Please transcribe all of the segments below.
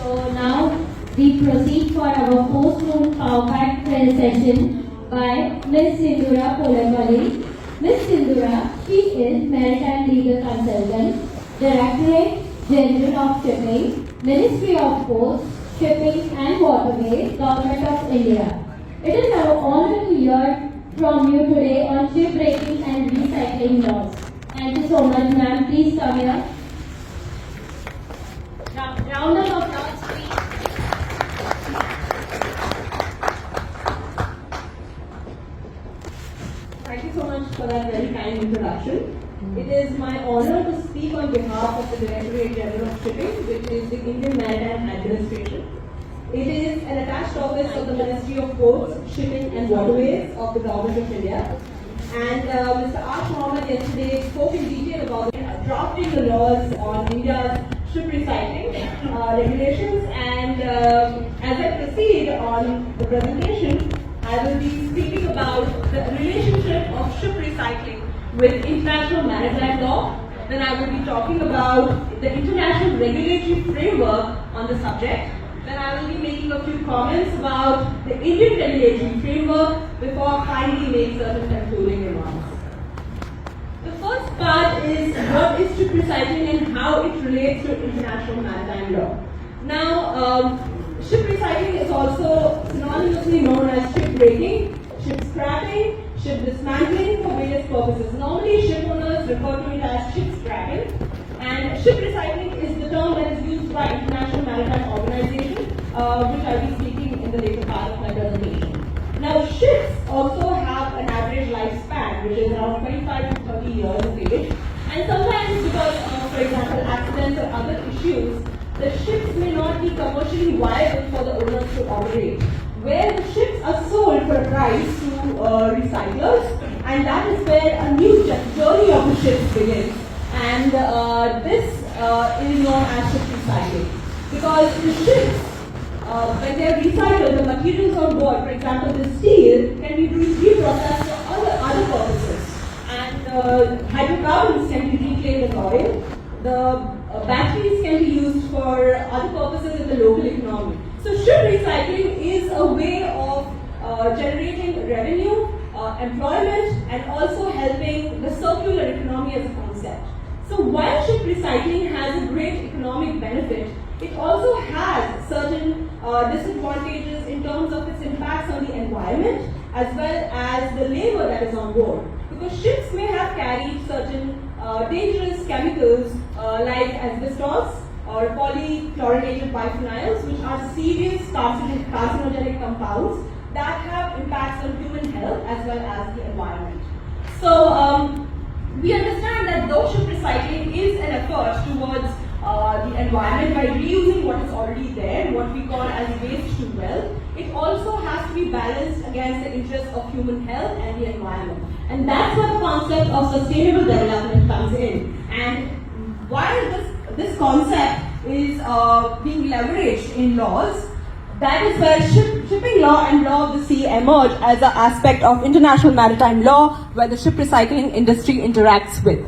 So now we proceed for our post-noon power-packed session by Ms. Sindhura Polepalli. Ms. Sindhura, she is Maritime Legal Consultant, Directorate General of Shipping, Ministry of Ports, Shipping and Waterways, Government of India. It is our honor to hear from you today on shipbreaking and recycling laws. Thank you so much, ma'am. Please come here. Round of applause, please. Thank you so much for that very kind introduction. It is my honor to speak on behalf of the Directorate General of Shipping, which is the Indian Maritime Administration. It is an attached office of the Ministry of Ports, Shipping and Waterways of the Government of India. And Mr. Ahoratra yesterday spoke in detail about drafting the laws on India's ship recycling regulations. And as I proceed on the presentation, I will be speaking about the relationship of ship recycling with international maritime law. Then I will be talking about the international regulatory framework on the subject. Then I will be making a few comments about the Indian regulatory framework before finally make certain concluding remarks. The first part is what is ship recycling and how it relates to international maritime law. Now, ship recycling is also synonymously known as ship breaking, ship scrapping, ship dismantling for various purposes. Normally, ship owners refer to it as ship scrapping, and ship recycling is the term that is used by International Maritime Organization, which I'll be speaking in the later part of my presentation. Now, ships also have an average lifespan, which is around 25 to 30 years of age, and sometimes because of, for example, accidents or other issues, the ships may not be commercially viable for the owners to operate, where the ships are sold for a price to recyclers, and that is where a new journey of the ships begins. And this is known as ship recycling. Because the ships, when they are recycled, the materials on board, for example, the steel, can be reprocessed for other purposes. And hydrocarbons can be reclaimed as oil. The batteries can be used for other purposes in the local economy. So ship recycling is a way of generating revenue, employment, and also helping the circular economy as a concept. So while ship recycling has a great economic benefit, it also has certain disadvantages in terms of its impacts on the environment as well as the labor that is on board. Because ships may have carried certain dangerous chemicals like asbestos or polychlorinated biphenyls, which are serious carcinogenic compounds that have impacts on human health as well as the environment. So we understand that though ship recycling is an effort towards the environment by reusing what is already there, what we call as waste to wealth, it also has to be balanced against the interests of human health and the environment. And that's where the concept of sustainable development comes in. And while this concept is being leveraged in laws, that is where shipping law and law of the sea emerge as an aspect of international maritime law where the ship recycling industry interacts with.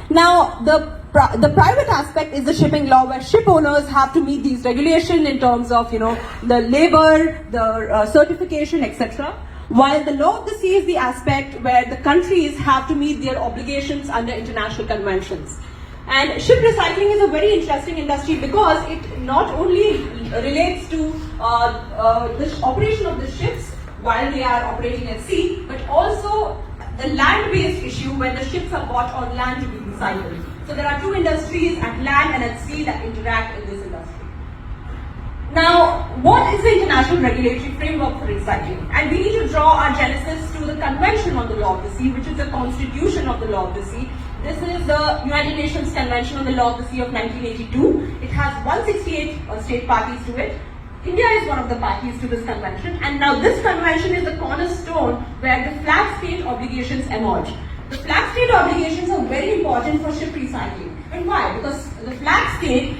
Now, the private aspect is the shipping law where ship owners have to meet these regulations in terms of, the labor, the certification, etc. While the law of the sea is the aspect where the countries have to meet their obligations under international conventions. And ship recycling is a very interesting industry because it not only relates to the operation of the ships while they are operating at sea, but also the land-based issue where the ships are bought on land to be recycled. So there are two industries at land and at sea that interact in this industry. Now, what is the international regulatory framework for recycling? And we need to draw our genesis to the Convention on the Law of the Sea, which is the constitution of the Law of the Sea. This is the United Nations Convention on the Law of the Sea of 1982. It has 168 state parties to it. India is one of the parties to this convention, and now this convention is the cornerstone where the flag state obligations emerge. The flag state obligations are very important for ship recycling. And why? Because the flag state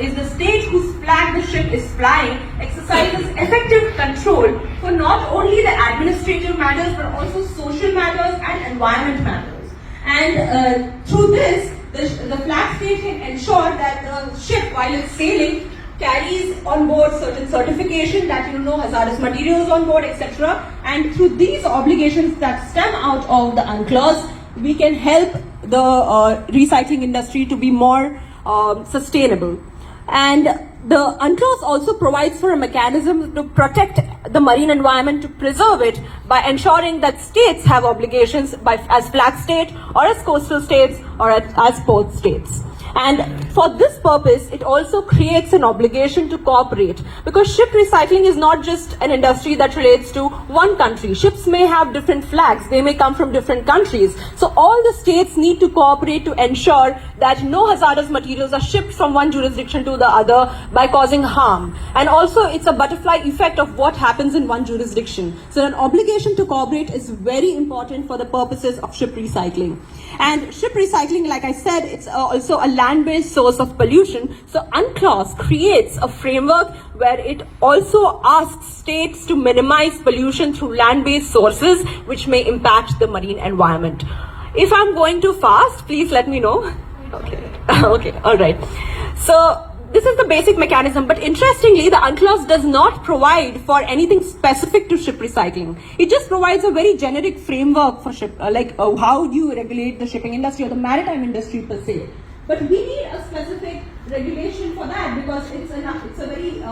is the state whose flag the ship is flying, exercises effective control for not only the administrative matters but also social matters and environment matters. And through this, the flag state can ensure that the ship, while it's sailing, carries on board certain certification that hazardous materials on board, etc. And through these obligations that stem out of the UNCLOS, we can help the recycling industry to be more sustainable. And the UNCLOS also provides for a mechanism to protect the marine environment, to preserve it by ensuring that states have obligations as flag state or as coastal states or as port states. And for this purpose, it also creates an obligation to cooperate, because ship recycling is not just an industry that relates to one country. Ships may have different flags, they may come from different countries. So all the states need to cooperate to ensure that no hazardous materials are shipped from one jurisdiction to the other by causing harm. And also it's a butterfly effect of what happens in one jurisdiction. So an obligation to cooperate is very important for the purposes of ship recycling. And ship recycling, like I said, it's also a land-based source of pollution. So UNCLOS creates a framework where it also asks states to minimize pollution through land-based sources which may impact the marine environment. If I'm going too fast, please let me know. Okay, okay, all right. So this is the basic mechanism, but interestingly, the UNCLOS does not provide for anything specific to ship recycling. It just provides a very generic framework for ship, how you regulate the shipping industry or the maritime industry per se. But we need a specific regulation for that, because it's a very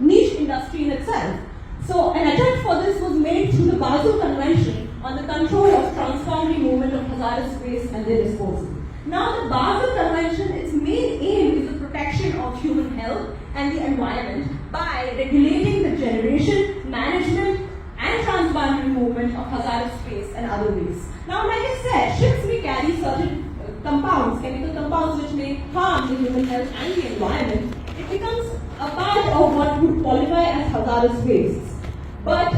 niche industry in itself. So an attempt for this was made through the Basel Convention on the control of transboundary movement of hazardous waste and their disposal. Now, the Basel Convention, its main aim is the protection of human health and the environment by regulating the generation, management, and transboundary movement of hazardous waste and other waste. Now, like I said, ships may carry certain compounds, chemical compounds, which may harm the human health and the environment. It becomes a part of what would qualify as hazardous wastes. But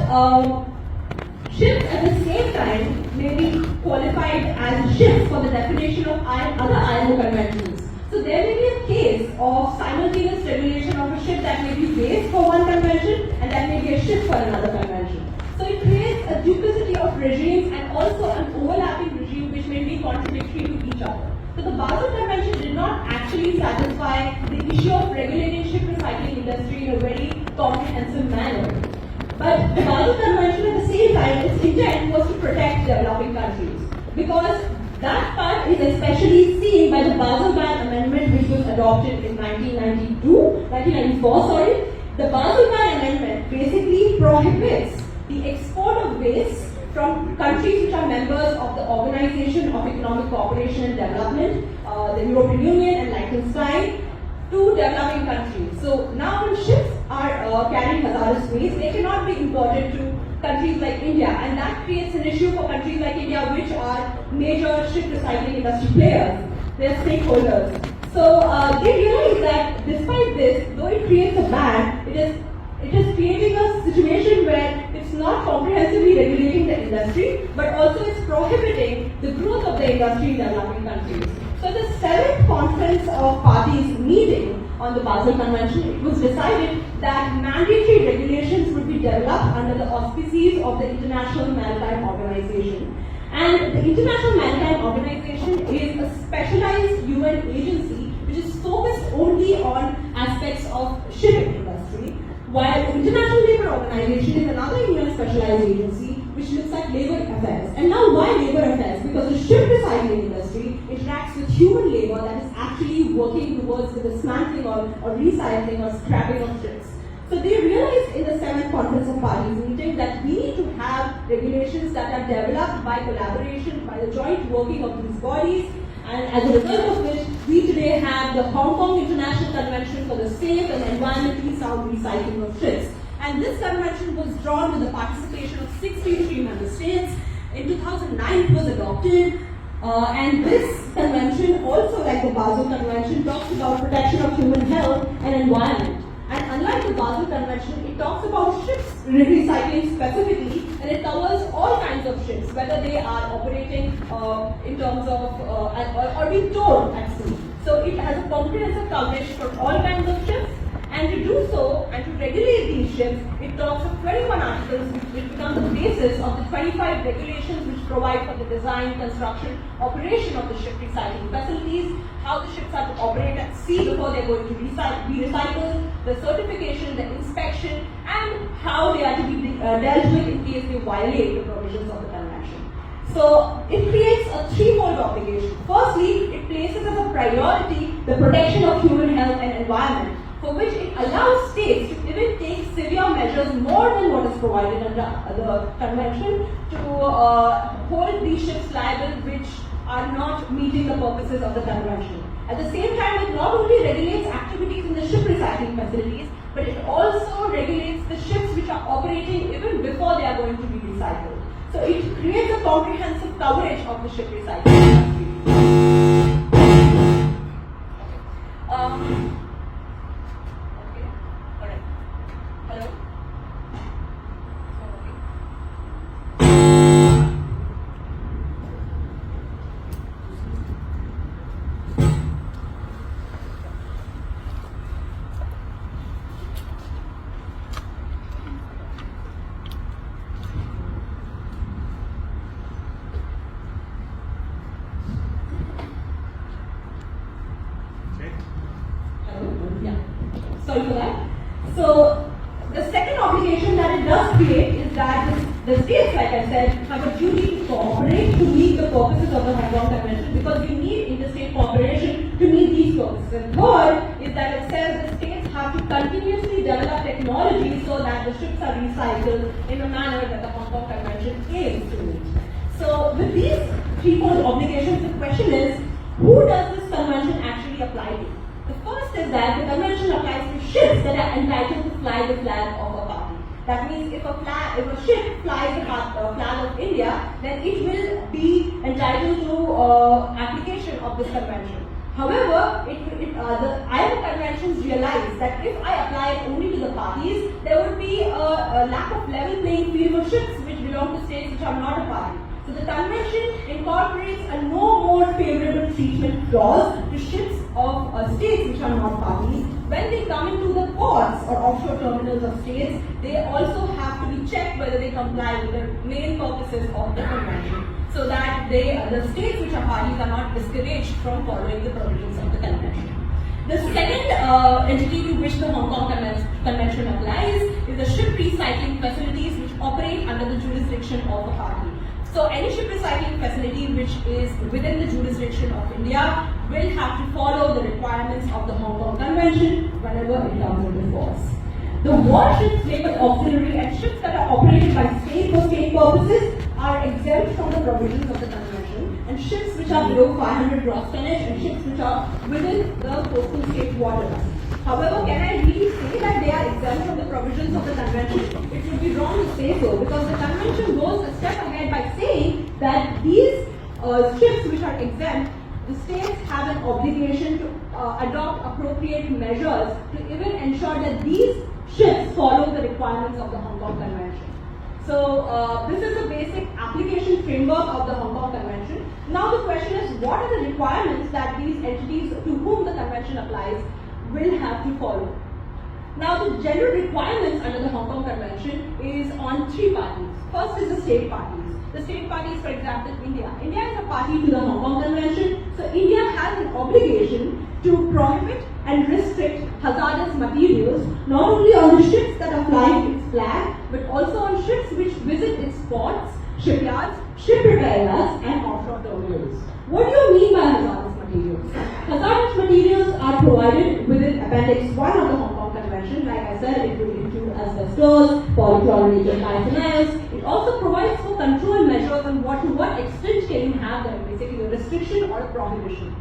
ships at the same time may be qualified as ships for the definition of other IMO conventions. So there may be a case of simultaneous regulation of a ship that may be waste for one convention and that may be a ship for another convention. So it creates a duplicity of regimes and also an overlapping regime which may be contradictory to each other. So the Basel Convention did not actually satisfy the issue of regulating ship recycling industry in a very comprehensive manner. But the Basel Convention at the same time, its intent was to protect developing countries, because that part is especially seen by the Basel Ban Amendment, which was adopted in 1994. The Basel Ban Amendment basically prohibits the export of waste from countries which are members of the Organization of Economic Cooperation and Development, the European Union and Liechtenstein, to developing countries. So now when ships are carrying hazardous waste, they cannot be imported to countries like India, and that creates an issue for countries like India, which are major ship recycling industry players. They're stakeholders. So they realize that despite this, though it creates a ban, it is creating a situation where it's not comprehensively regulating the industry, but also it's prohibiting the growth of the industry in developing countries. So the 7th Conference of Parties meeting on the Basel Convention, it was decided that mandatory regulations would be developed under the auspices of the International Maritime Organization. And the International Maritime Organization is a specialized UN agency which is focused only on aspects of shipping industry, while the International Labour Organization is another UN specialized agency which looks at labor affairs. And now why labor affairs? Because the ship recycling industry interacts with human labor that is actually working towards the dismantling or recycling or scrapping of ships. So they realized in the 7th Conference of Parties meeting that we need to have regulations that are developed by collaboration, by the joint working of these bodies, and as a result of which we today have the Hong Kong International Convention for the Safe and Environmentally Sound Recycling of Ships. And this convention was drawn with the participation of 63 member states. In 2009 it was adopted, and this convention, also like the Basel Convention, talks about protection of human health and environment. And unlike the Basel Convention, it talks about ships recycling specifically, and it covers all kinds of ships, whether they are operating in terms of or being towed at sea. So it has a comprehensive coverage for all kinds of ships, and to do so and to regulate these these ships, it talks of 21 articles which become the basis of the 25 regulations which provide for the design, construction, operation of the ship recycling facilities, how the ships are to operate at sea before they are going to be recycled, the certification, the inspection, and how they are to be dealt with in case they violate the provisions of the convention. So it creates a threefold obligation. Firstly, it places as a priority the protection of human health and environment, for which it allows states to even take severe measures more than what is provided under the convention to hold these ships liable which are not meeting the purposes of the convention. At the same time, it not only regulates activities in the ship recycling facilities, but it also regulates the ships which are operating even before they are going to be recycled. So it creates a comprehensive coverage of the ship recycling industry. Okay, alright. Hello? Sorry for that. So the second obligation that it does create is that the states, like I said, have a duty to cooperate to meet the purposes of the Hong Kong Convention, because you need interstate cooperation to meet these purposes. And third is that it says that states have to continuously develop technology so that the ships are recycled in a manner that the Hong Kong Convention aims to meet. So with these threefold obligations, the question is, who does this convention actually apply to? The first is that the convention applies to ships that are entitled to fly the flag of a party. That means if a ship flies the flag of India, then it will be entitled to application of this convention. However, the ILO conventions realize that if I apply it only to the parties, there would be a lack of level playing field for ships which belong to states which are not a party. So the convention incorporates a no more favorable treatment clause to ships of states which are not parties. When they come into the ports or offshore terminals of states, they also have to be checked whether they comply with the main purposes of the convention, so that the states which are parties are not discouraged from following the provisions of the convention. The second entity to which the Hong Kong Convention applies is the ship recycling facilities which operate under the jurisdiction of a party. So any ship recycling facility which is within the jurisdiction of India will have to follow the requirements of the Hong Kong Convention whenever it comes into force. The warships, naval auxiliary, and ships that are operated by state for state purposes are exempt from the provisions of the convention, and ships which are below 500 gross tonnage and ships which are within the coastal state waters. However, can I really say that they are exempt from the provisions of the convention? It would be wrong to say so, because the convention goes a step ahead by saying that these ships which are exempt, the states have an obligation to adopt appropriate measures to even ensure that these ships follow the requirements of the Hong Kong Convention. So this is the basic application framework of the Hong Kong Convention. Now the question is, what are the requirements that these entities to whom the convention applies will have to follow? Now the general requirements under the Hong Kong Convention is on three parties. First is the state parties. The state parties, for example, India. India is a party to the Hong Kong Convention, so India has an obligation to prohibit and restrict hazardous materials, not only on the ships that are flying its flag, but also on ships which visit its ports, shipyards, ship repair yards, and offshore terminals. What do you mean by hazardous materials? Hazardous materials are provided within Appendix 1 of the Hong Kong Convention. Like I said, it will include asbestos, polychlorinated biphenyls. It also provides for control measures on to what extent can you have them, basically a restriction or a prohibition.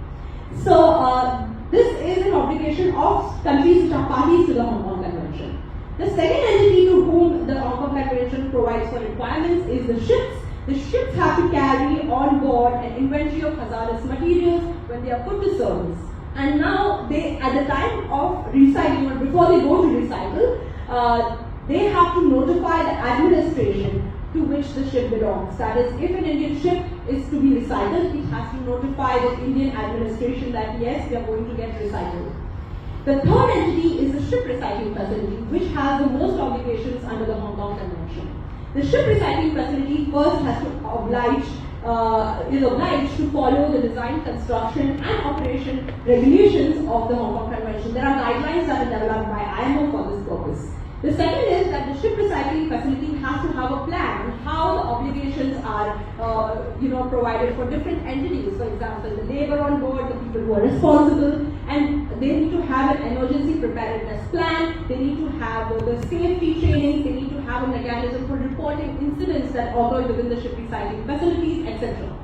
So this is an obligation of countries which are parties to the Hong Kong Convention. The second entity to whom the Hong Kong Convention provides for requirements is the ships. The ships have to carry on board an inventory of hazardous materials when they are put to service. And now they, at the time of recycling or before they go to recycle, they have to notify the administration to which the ship belongs. That is, if an Indian ship is to be recycled, it has to notify the Indian administration that yes, we are going to get recycled. The third entity is the ship recycling facility. which has the most obligations under the Hong Kong Convention. The ship recycling facility first has to is obliged to follow the design, construction and operation regulations of the Hong Kong Convention. There are guidelines that are developed by IMO for this purpose. The second is that the ship recycling facility has to have a plan on how the obligations are provided for different entities. For example, the labor on board, the people who are responsible, and they need to have an emergency preparedness plan, they need to have the safety training, they need to have a mechanism for reporting incidents that occur within the ship recycling facilities, etc.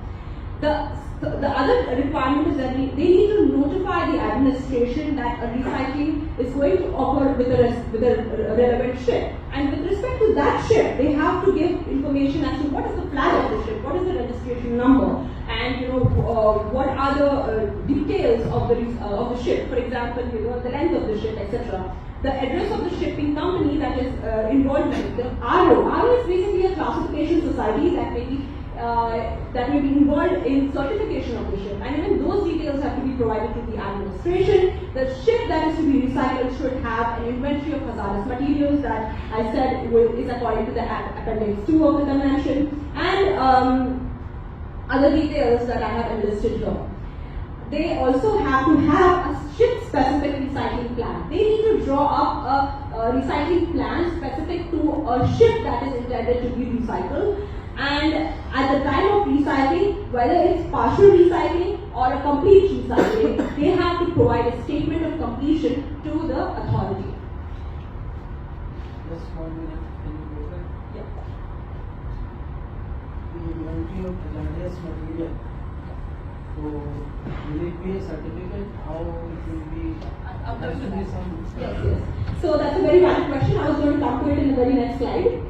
The other requirement is that they need to notify the administration that a recycling is going to occur with a relevant ship. And with respect to that ship, they have to give information as to what is the flag of the ship, what is the registration number, and what are the details of the ship. For example, the length of the ship, etc. The address of the shipping company that is involved in the RO. RO is basically a classification society that may be involved in certification of the ship, and even those details have to be provided to the administration. The ship that is to be recycled should have an inventory of hazardous materials that I said is according to the Appendix 2 of the Convention, and other details that I have enlisted here. They also have to have a ship-specific recycling plan. They need to draw up a recycling plan specific to a ship that is intended to be recycled. And at the time of recycling, whether it's partial recycling or a complete recycling, they have to provide a statement of completion to the authority. Just 1 minute, can you go back? Yeah. The inventory of hazardous material. So, will it be a certificate? How it will be? There should be some. Yes. So that's a very valid question. I was going to come to it in the very next slide.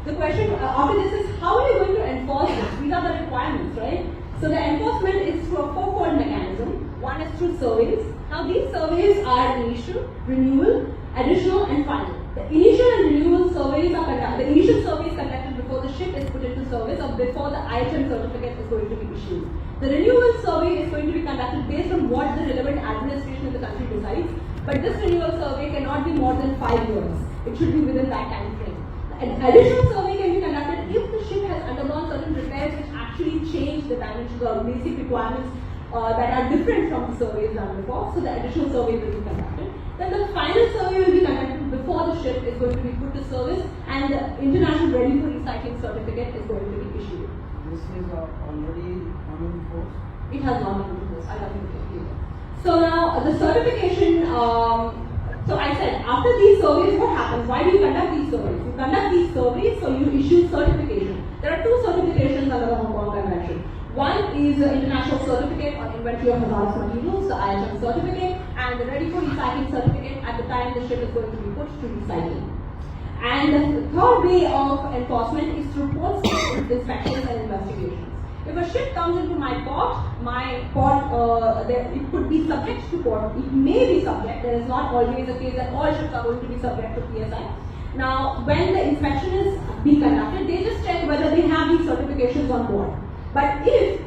The question after this is, how are you going to enforce this? These are the requirements, right? So the enforcement is through a fourfold mechanism. One is through surveys. Now these surveys are initial, renewal, additional and final. The initial and renewal surveys are conducted. The initial survey is conducted before the ship is put into service or before the IHM certificate is going to be issued. The renewal survey is going to be conducted based on what the relevant administration of the country decides. But this renewal survey cannot be more than 5 years. It should be within that time frame. An additional survey can be conducted if the ship has undergone certain repairs which actually change the dimensions or basic requirements that are different from the surveys done before. So the additional survey will be conducted. Then the final survey will be conducted before the ship is going to be put to service and the International Ready for Recycling certificate is going to be issued. This is already come in force? It has not been into this. I don't think it is. So now the certification. So I said, after these surveys, what happens? Why do you conduct these surveys? You conduct these surveys, so you issue certification. There are 2 certifications under the Hong Kong Convention. One is the International Certificate on Inventory of Hazardous Materials, the IHM certificate, and the Ready for Recycling certificate at the time the ship is going to be put to recycling. And the third way of enforcement is through post inspections and investigations. If a ship comes into my port, it could be subject to port. It may be subject. There is not always a case that all ships are going to be subject to PSI. Now, when the inspection is being conducted, they just check whether they have these certifications on board. But if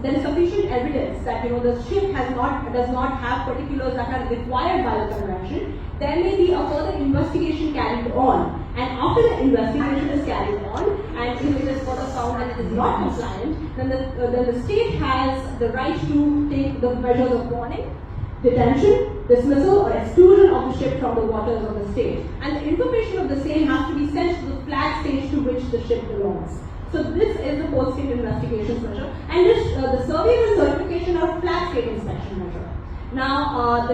there is sufficient evidence that the ship does not have particulars that are required by the convention, there may be a further investigation carried on. And after the investigation is carried on, and if it is further found that it is not compliant, then the state has the right to take the measures of warning, detention, dismissal or exclusion of the ship from the waters of the state. And the information of the same has to be sent to the flag state to which the ship belongs. So this is the post-state investigations measure, and the survey and certification are flag state inspection measure. Now,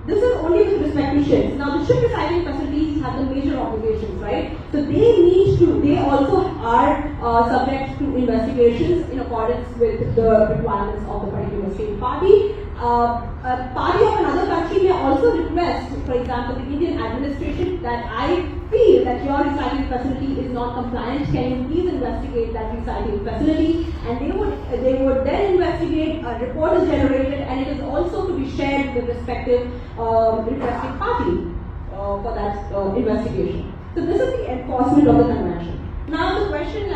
this is only with respect to ships. Now, the ship recycling facilities have the major obligations, right? So they also are subject to investigations in accordance with the requirements of the particular state party. A party of another country may also request, for example, the Indian administration, that I feel that your recycling facility is not compliant. Can you please investigate that recycling facility? And they would then investigate. A report is generated, and it is also to be shared with the respective requesting party for that investigation. So this is the enforcement of the convention. Now the question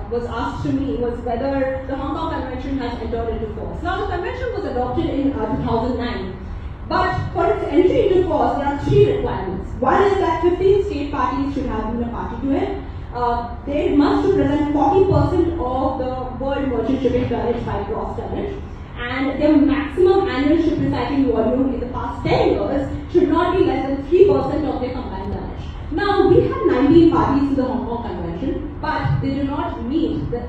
was asked to me was whether the Hong Kong Convention has entered into force. Now the convention was adopted in 2009. But for its entry into force, there are three requirements. One is that 15 state parties should have been a party to it. They must represent 40% of the world merchant shipping tonnage by gross tonnage. And their maximum annual ship recycling volume in the past 10 years should not be less than 3% of their combined tonnage. Now, we have 19 parties to the Hong Kong Convention, but they do not meet the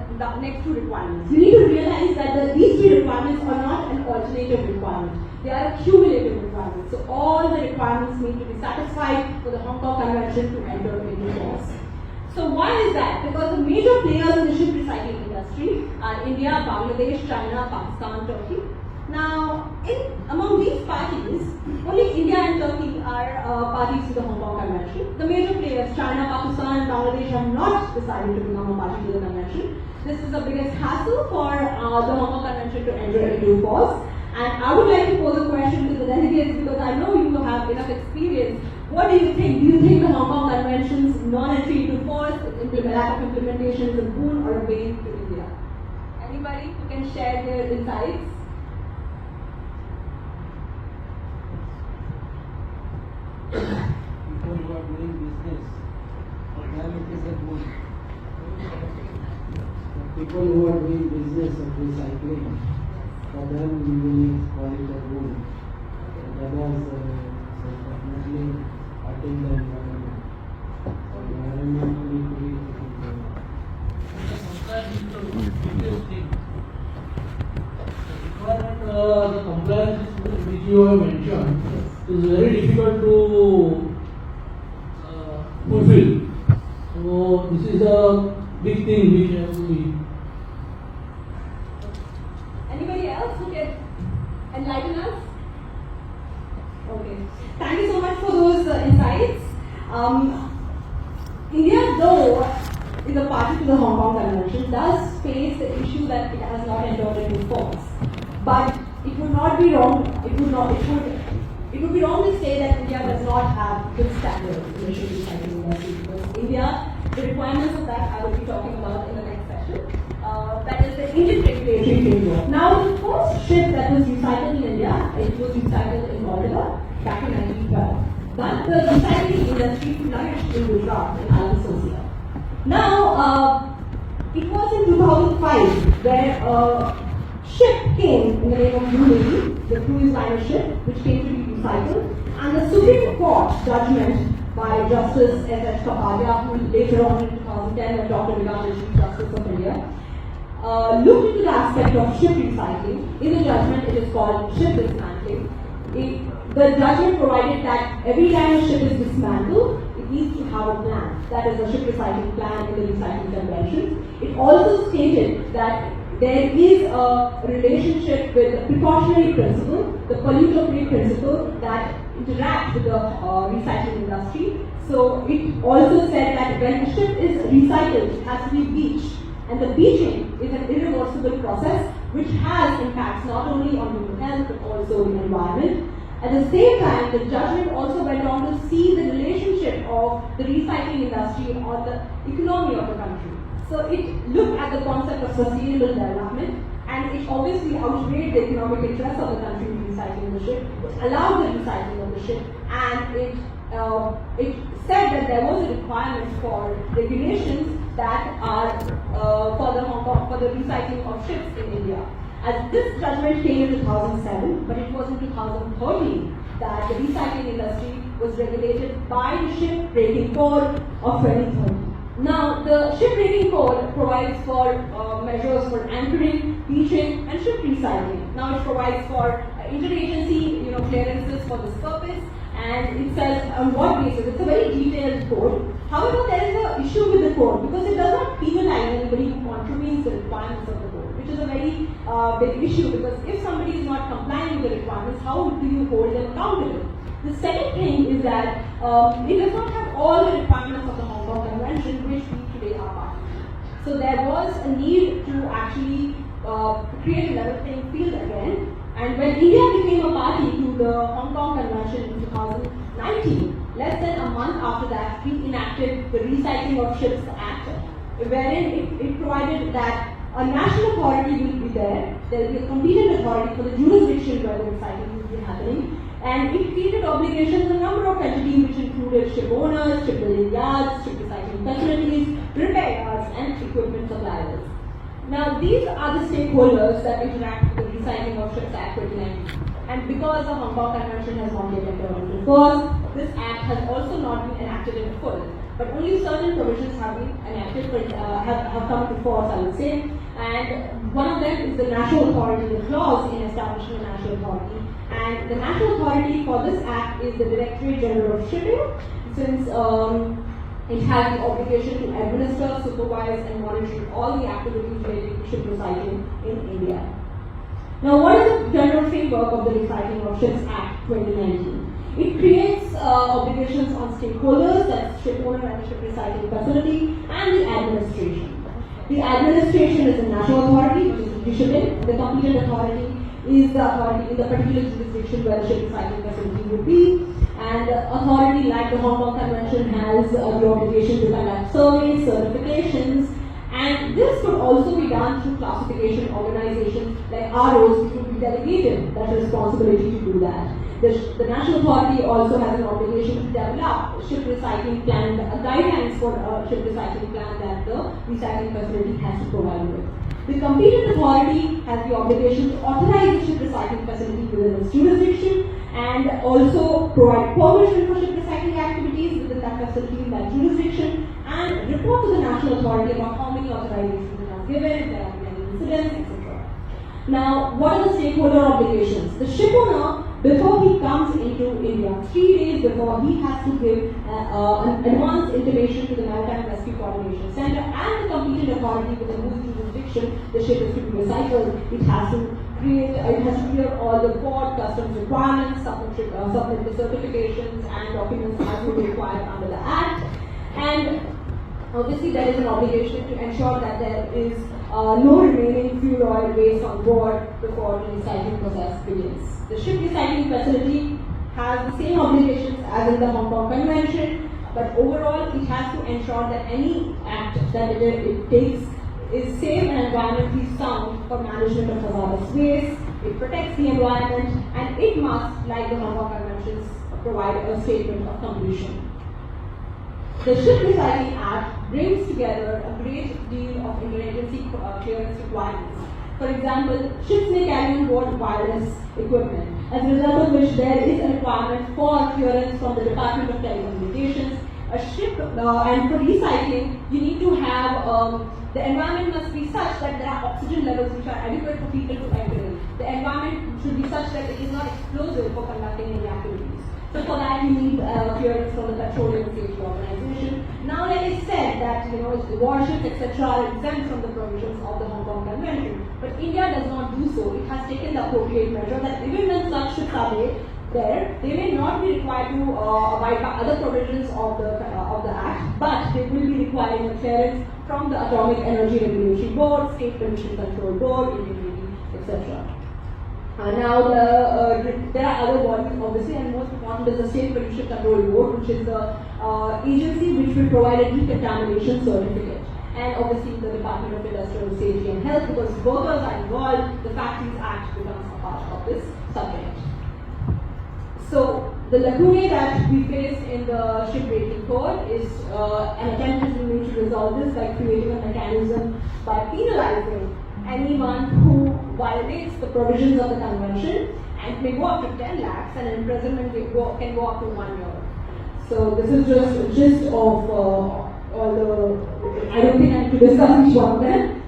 next two requirements. You need to realize that these three requirements are not an alternative requirement. They are a cumulative requirement. So all the requirements need to be satisfied for the Hong Kong Convention to enter into force. So why is that? Because the major players in the ship recycling industry are India, Bangladesh, China, Pakistan, Turkey. Now, among these parties, only India and Turkey are parties to the Hong Kong Convention. The major players, China, Pakistan, and Bangladesh, have not decided to become a party to the convention. This is the biggest hassle for the Hong Kong Convention to enter into force. And I would like to pose a question to the delegates because I know you have enough experience. What do you think? Do you think the Hong Kong Convention's non-entry into force, lack of implementation is a boon or a bane to India? Anybody who can share their insights? People who are doing business, for them it is a boon. The people who are doing business of recycling, for them we will call it a boon. Others definitely hurting the environment. So environmentally it the compliance which you have mentioned is very difficult to fulfill. So this is a big thing which has to be. Anybody else who can enlighten us? Okay. Thank you so much for those insights. India, though is a party to the Hong Kong Convention, does face the issue that it has not entered into force. But it would not be wrong. It would be wrong to say that India does not have good standards in the ship recycling industry, because India, the requirements of that I will be talking about in the next session. That is the Indian regulatory framework. Now, the first ship that was recycled in India, it was recycled in Moldova back in 1912. But the recycling industry flourished in Gujarat and Alabama. Now, it was in 2005 where a ship came in the name of Blue Lady, the cruise liner ship, which came to be recycled, and the Supreme Court judgment by Justice S.H. Kapadia, who later on in 2010 when Dr. Vigan is Chief Justice of India, looked into the aspect of ship recycling. In the judgment, it is called ship dismantling. The judgment provided that every time a ship is dismantled, it needs to have a plan. That is a ship recycling plan in the recycling convention. It also stated that there is a relationship with the precautionary principle, the polluter-pay principle that interact with the recycling industry. So it also said that when a ship is recycled, it has to be beached. And the beaching is an irreversible process which has impacts not only on human health but also in the environment. At the same time, the judgment also went on to see the relationship of the recycling industry on the economy of the country. So it looked at the concept of sustainable development, and it obviously outweighed the economic interests of the country in recycling the ship, which allowed the recycling of the ship, and it said that there was a requirement for regulations that are for the recycling of ships in India. As this judgment came in 2007, but it was in 2013 that the recycling industry was regulated by the Ship Breaking Code of 2013. Now, the Ship Breaking Code provides for measures for anchoring, beaching, and ship recycling. Now, it provides for interagency, clearances for this purpose, and it says on what basis. It's a very detailed code. However, there is an issue with the code because it does not penalize anybody who contravenes the requirements of the code, which is a very big issue, because if somebody is not complying with the requirements, how do you hold them accountable? The second thing is that it does not have all the requirements of the Hong Kong Convention, which we today are part of. So there was a need to actually create a level playing field again. And when India became a party to the Hong Kong Convention in 2019, less than a month after that, we enacted the Recycling of Ships Act, wherein it provided that a national authority will be there. There will be a competent authority for the jurisdiction where the recycling will be happening. And it created obligations on a number of entities which included ship owners, shipbuilding yards, ship recycling facilities, repair yards, and equipment suppliers. Now, these are the stakeholders that interact with the Recycling of Ships Act 2019. And because the Hong Kong Convention has not yet entered into force, this act has also not been enacted in full. But only certain provisions have been enacted, have come to force, I would say. And one of them is the national authority, the clause in establishing a national authority. And the national authority for this act is the Directorate General of Shipping, since it has the obligation to administer, supervise, and monitor all the activities related to ship recycling in India. Now, what is the general framework of the Recycling of Ships Act 2019? It creates obligations on stakeholders, that's ship owner and the ship recycling facility, and the administration. The administration is the national authority, which is the shipping. The competent authority is the authority in the particular jurisdiction where the ship recycling facility would be. And the authority, like the Hong Kong Convention, has the obligation to conduct surveys, certifications, and this could also be done through classification organizations like ROs, which would be delegated that responsibility to do that. The national authority also has an obligation to develop a ship recycling plan, guidelines for a ship recycling plan that the recycling facility has to provide with. The competent authority has the obligation to authorize the ship recycling facility within its jurisdiction and also provide permission for ship recycling activities within that facility in that jurisdiction and report to the national authority about how many authorizations it has given, if there have been any incidents, etc. Now, what are the stakeholder obligations? The ship owner, before he comes into India, 3 days before, he has to give an advance intimation to the Maritime Rescue Coordination Center and the competent authority within whose jurisdiction the ship is to be recycled. It has to clear all the port, customs requirements, submit the certifications and documents as would be required under the Act. And obviously, there is an obligation to ensure that there is no remaining fuel oil waste on board before the recycling process begins. The ship recycling facility has the same obligations as in the Hong Kong Convention, but overall it has to ensure that any act that it takes is safe and environmentally sound for management of hazardous waste. It protects the environment, and it must, like the Hong Kong Conventions, provide a statement of completion. The Ship Recycling Act brings together a great deal of interagency clearance requirements. For example, ships may carry on board wireless equipment, as a result of which there is a requirement for clearance from the Department of Telecommunications. A ship, and for recycling, you need to have, the environment must be such that there are oxygen levels which are adequate for people to enter in. The environment should be such that it is not explosive for conducting any activities. So for that you need clearance from the Petroleum Safety Organization. Now, like I said, that the warships etc. are exempt from the provisions of the Hong Kong Convention, but India does not do so. It has taken the appropriate measure that even when such ships are there, they may not be required to abide by other provisions of the Act, but they will be requiring a clearance from the Atomic Energy Regulatory Board, State Pollution Control Board, Indian Navy, etc. Now, there are other bodies, obviously, and most important is the State Pollution Control Board, which is the agency which will provide a decontamination certificate. And obviously, the Department of Industrial Safety and Health, because workers are involved, the Factories Act becomes a part of this subject. So, the lacunae that we face in the shipbreaking code is an attempt is made to resolve this by creating a mechanism by penalizing anyone who violates the provisions of the convention, and may go up to 10 lakhs, and imprisonment can go up to 1 year. So this is just a gist of all the. I don't think I need to discuss each one of them.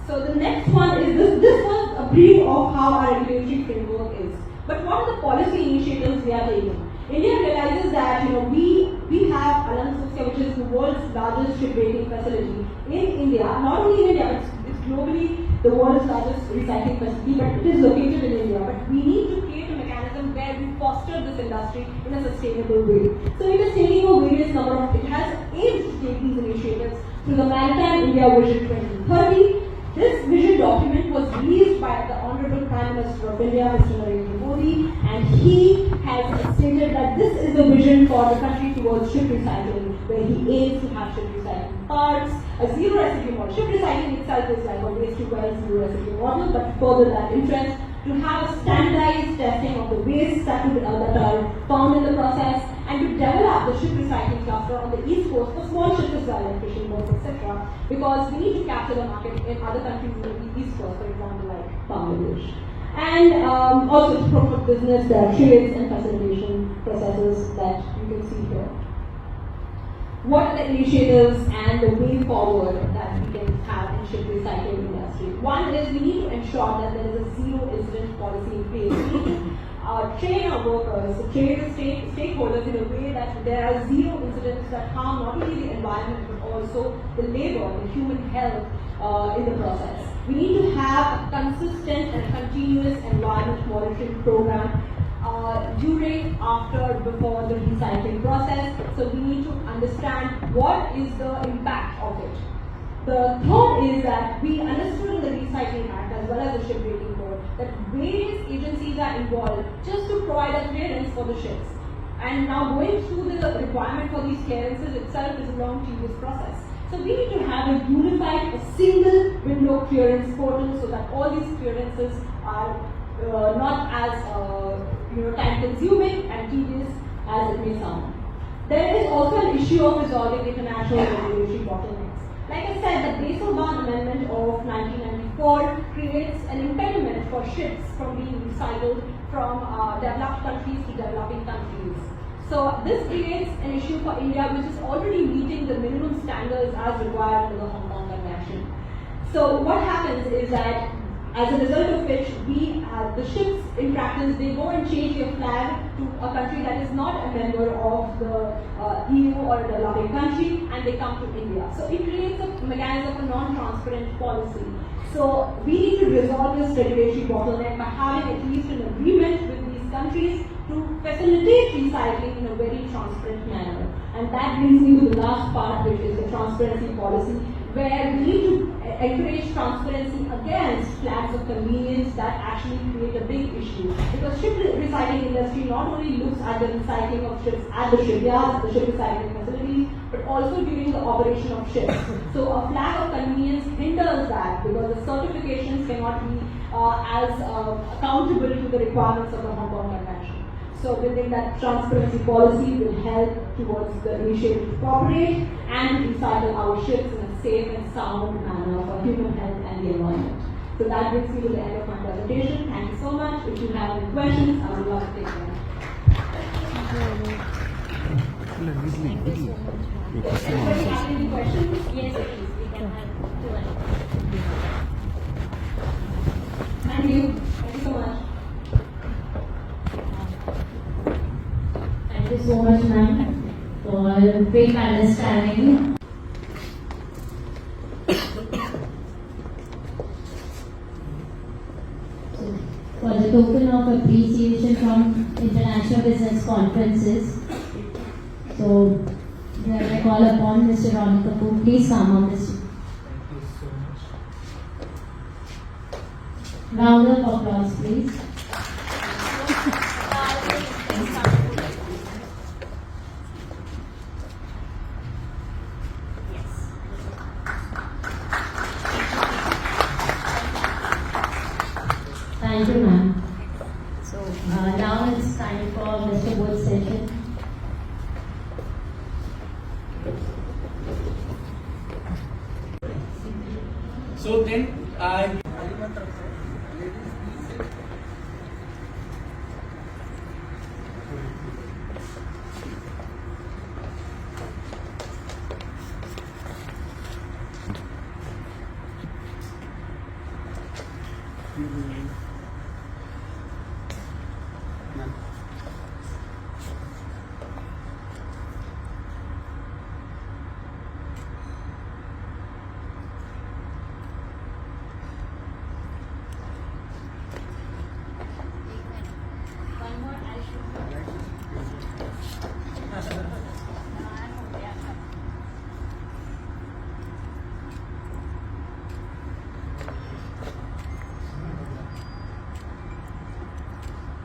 So the next one is this was a brief of how our regulatory framework is. But what are the policy initiatives we are taking? India realizes that we have Kannadiga, which is the world's largest shipbreaking facility in India. Not only in India, but it's globally the world's largest recycling facility, but it is located in India. But we need to create a mechanism where we foster this industry in a sustainable way. So it is taking a various number of, it has aimed to take these initiatives through the Maritime India Vision 2030. This vision document was released by the Honorable Prime Minister of India, Mr. Narendra Modi, and he has stated that this is the vision for the country towards ship recycling, where he aims to have ship recycling parks, a zero residue model. Ship recycling itself is like a waste to wealth zero residue model, but to further that interest, to have a standardized testing of the wastes that are found in the process, and to develop the ship recycling cluster on the east coast for small ships as well, like fishing boats, etc. Because we need to capture the market in other countries in the east coast, for example, like Bangladesh. And also to promote business, there are trades and facilitation processes that you can see here. What are the initiatives and the way forward that we can have in ship recycling industry? One is we need to ensure that there is a zero incident policy in place. We need to train our workers, train the stakeholders in a way that there are zero incidents that harm not only the environment but also the labor, the human health in the process. We need to have a consistent and continuous environment monitoring program during, after, before the recycling process. So we need to understand what is the impact of it. The third is that we understood in the Recycling Act as well as the Shipbreaking Code that various agencies are involved just to provide a clearance for the ships. And now going through the requirement for these clearances itself is a long, tedious process. So we need to have a unified, a single window clearance portal so that all these clearances are not as time-consuming and tedious as it may sound. There is also an issue of resolving international regulatory bottlenecks. Like I said, the Basel-Bond Amendment of 1994 creates an impediment for ships from being recycled from developed countries to developing countries. So this creates an issue for India, which is already meeting the minimum standards as required in the Hong Kong Convention. So what happens is that as a result of which, the ships in practice, they go and change their flag to a country that is not a member of the EU or a developing country, and they come to India. So it creates a mechanism of a non-transparent policy. So we need to resolve this regulatory bottleneck by having at least an agreement with these countries to facilitate recycling in a very transparent manner. And that brings me to the last part, which is the transparency policy, where we need to encourage transparency against flags of convenience that actually create a big issue. Because ship recycling industry not only looks at the recycling of ships at the shipyards, the ship recycling facilities, but also during the operation of ships. So a flag of convenience hinders that because the certifications cannot be as accountable to the requirements of the Hong Kong Convention. So we think that transparency policy will help towards the initiative to cooperate and recycle our ships in a safe and sound manner for human health and the environment. So that brings me to the end of my presentation. Thank you so much. If you have any questions, I would love to take them. Anybody have any questions? Yes, please. We can have Q&A. Thank you. Thank you so much. Thank you so much, ma'am, for great understanding. For the token of appreciation from international business conferences, so I call upon Mr. Ronnie Kapoor. Please come on this. Thank you so much. Round of applause, please. Thank you, ma'am. So now it's time for Mr. Wood's session. So then I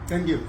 Thank you.